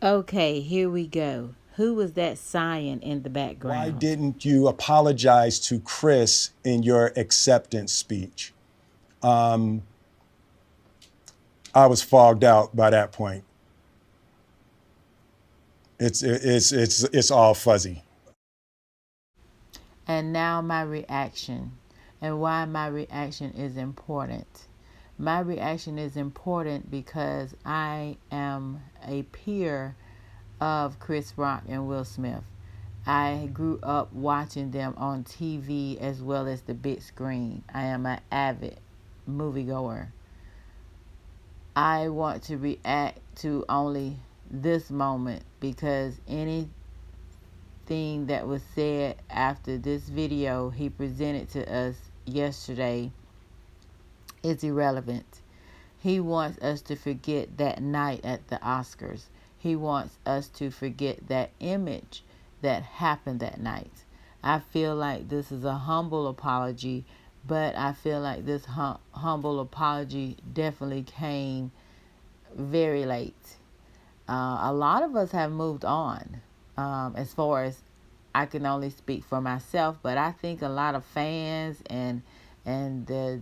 Okay, here we go. Who was that sighing in the Why background? didn't you apologize to Chris in your acceptance speech? I was fogged out by that point. It's all fuzzy. And now my reaction, and why my reaction is important. My reaction is important because I am a peer of Chris Rock and Will Smith. I grew up watching them on TV as well as the big screen. I am an avid moviegoer. I want to react to only this moment because anything that was said after this video he presented to us yesterday is irrelevant. He wants us to forget that night at the Oscars. He wants us to forget that image that happened that night. I feel like this is a humble apology, but I feel like this humble apology definitely came very late. A lot of us have moved on. As far as I can only speak for myself, but I think a lot of fans and the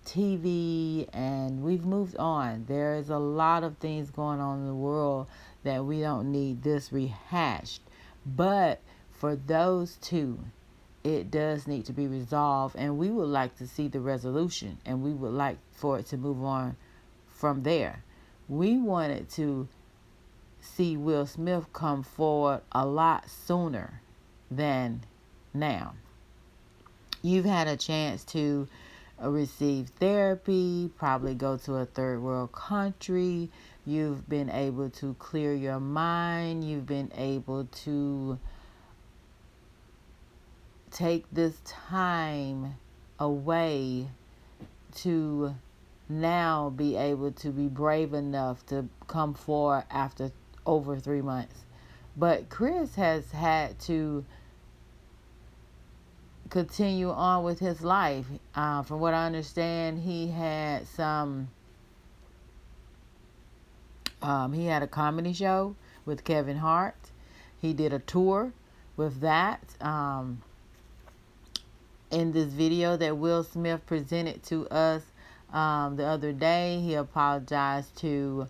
TV, and we've moved on. There is a lot of things going on in the world that we don't need this rehashed. But for those two, it does need to be resolved, and we would like to see the resolution, and we would like for it to move on from there. We wanted to see Will Smith come forward a lot sooner than now. You've had a chance to receive therapy, probably go to a third world country. You've been able to clear your mind. You've been able to take this time away to now be able to be brave enough to come forward after over 3 months. But Chris has had to continue on with his life. From what I understand, he had he had a comedy show with Kevin Hart. He did a tour with that. In this video that Will Smith presented to us the other day, he apologized to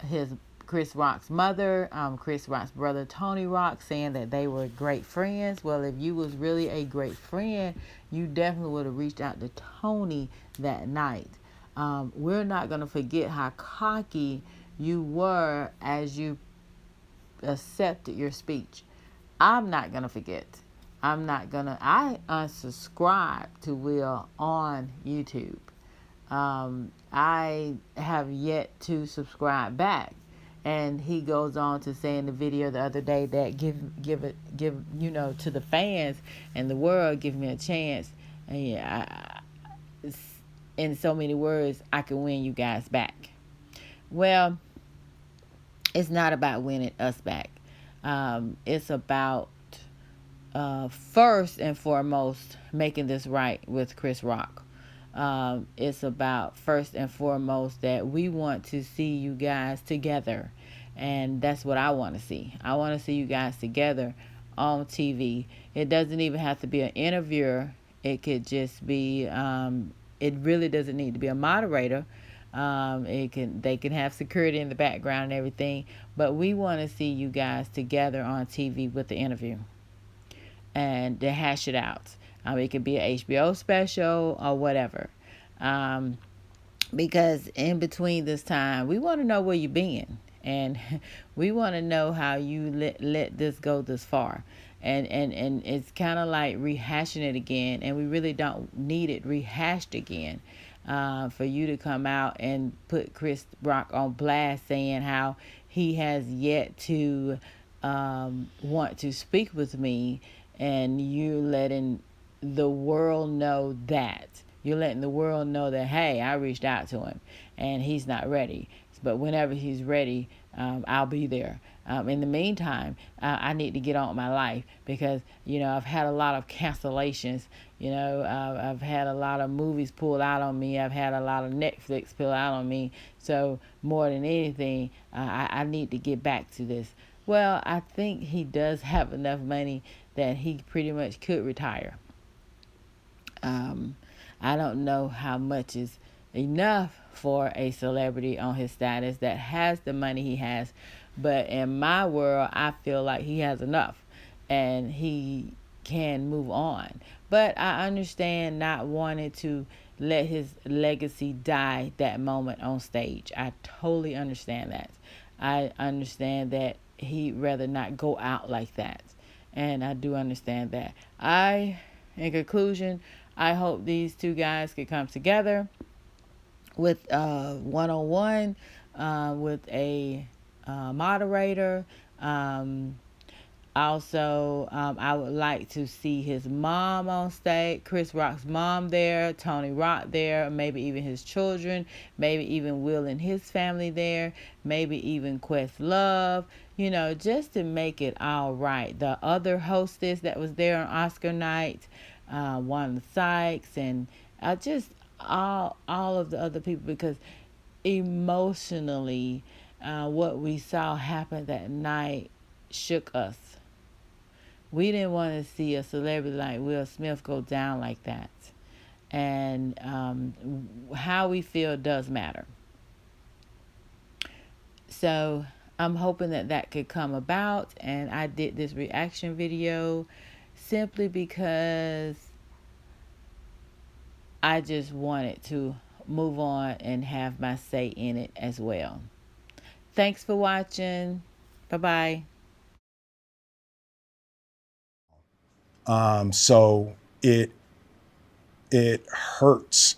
his Chris Rock's mother, Chris Rock's brother Tony Rock, saying that they were great friends. Well, if you was really a great friend, you definitely would have reached out to Tony that night. We're not going to forget how cocky you were as you accepted your speech. I'm not going to forget. I unsubscribed to Will on YouTube. I have yet to subscribe back. And he goes on to say in the video the other day that give to the fans and the world, give me a chance. And yeah, in so many words, I can win you guys back. Well, it's not about winning us back. It's about first and foremost making this right with Chris Rock. It's about first and foremost that we want to see you guys together, and that's what I want to see. I want to see you guys together on TV. It doesn't even have to be an interviewer. It could just be. It really doesn't need to be a moderator. They can have security in the background and everything, but we want to see you guys together on TV with the interview and to hash it out. It could be an HBO special or whatever. Because in between this time, we want to know where you've been. And we want to know how you let this go this far. And it's kind of like rehashing it again. And we really don't need it rehashed again. For you to come out and put Chris Rock on blast saying how he has yet to want to speak with me, and you letting the world know that. You're letting the world know that, hey, I reached out to him and he's not ready. but whenever he's ready, I'll be there. In the meantime, I need to get on with my life because, I've had a lot of cancellations. I've had a lot of movies pulled out on me. I've had a lot of Netflix pulled out on me. So more than anything, I need to get back to this. Well, I think he does have enough money that he pretty much could retire. I don't know how much is enough for a celebrity on his status that has the money he has, but in my world, I feel like he has enough and he can move on. But I understand not wanting to let his legacy die that moment on stage. I totally understand that. I understand that he'd rather not go out like that. And I do understand that. In conclusion, I hope these two guys could come together with one-on-one, with a moderator. Also, I would like to see his mom on stage, Chris Rock's mom there, Tony Rock there, maybe even his children, maybe even Will and his family there, maybe even Questlove, just to make it all right. The other hostess that was there on Oscar night, Wanda Sykes, and just all of the other people, because emotionally, what we saw happen that night shook us. We didn't want to see a celebrity like Will Smith go down like that. And how we feel does matter. So I'm hoping that could come about. And I did this reaction video simply because I just wanted to move on and have my say in it as well. Thanks for watching. Bye-bye. So it hurts